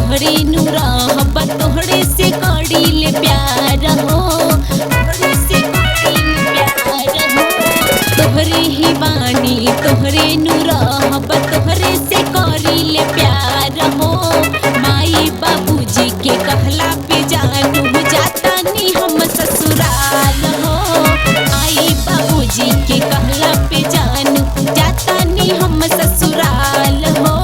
तोहरे नु रहब तोहरे से करी ले प्यार हो, तोहरे से करी ले प्यार हो। तोहरे ही बानी तोहरे नु रहब तोहरे से करी ले प्यार हो। माई बाबूजी के कहला पे जानू जाता नी हम ससुराल हो। माई बाबूजी के कहला पे जानू जाता नी हम ससुराल हो।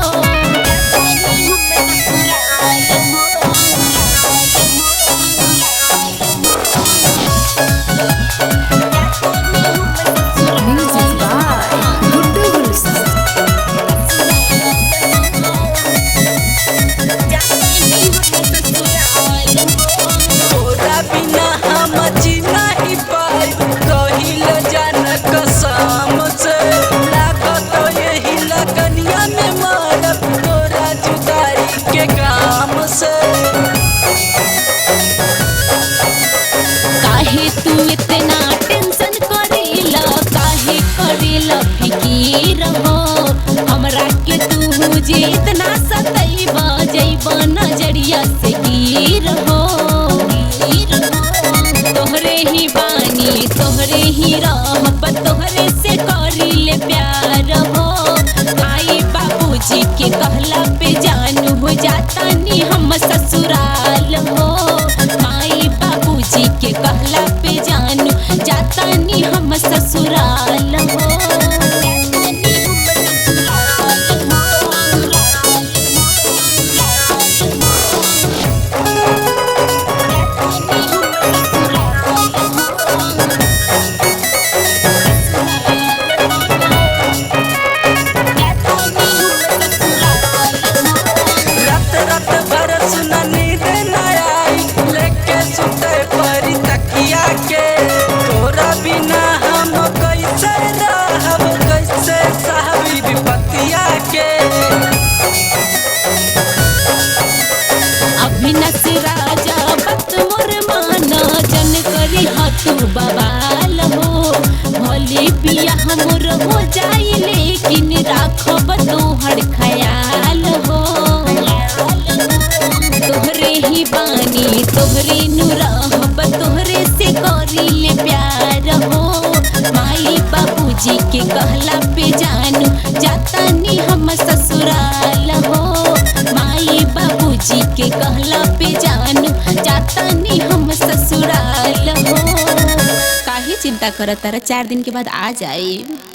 काहे तू इतना टेंशन करेला, काहे करेला फिकीर हो। हमरा के तू जे इतना सतैबा जैबा नजरिया से गिर हो। तोहरे ही बानी तोहरे ही रहब तोहरे से करी ले प्यार हो। माई बाबूजी के कहला पे जानू हो जाता नी हम ससुराल हो। माई बाबूजी के कहला पे जानू जाता नी हम ससुराल हो। अभिनस राजा बत मोर माना जन करी हाथू बवाल हो। भले पिया हमर हो जाई लेकिन राखब तोहर ख्याल हो। तोहरे ही बानी तोहरे नु रहब तोहरे से करी ले प्यार हो। माई बाबूजी के कहला पे जानू जाता नी हम ससुराल हो। माई बाबूजी के कहला पे जानू जाता नी हम ससुराल हो। काहे चिंता करत तारा, 4 दिन के बाद आ जाए।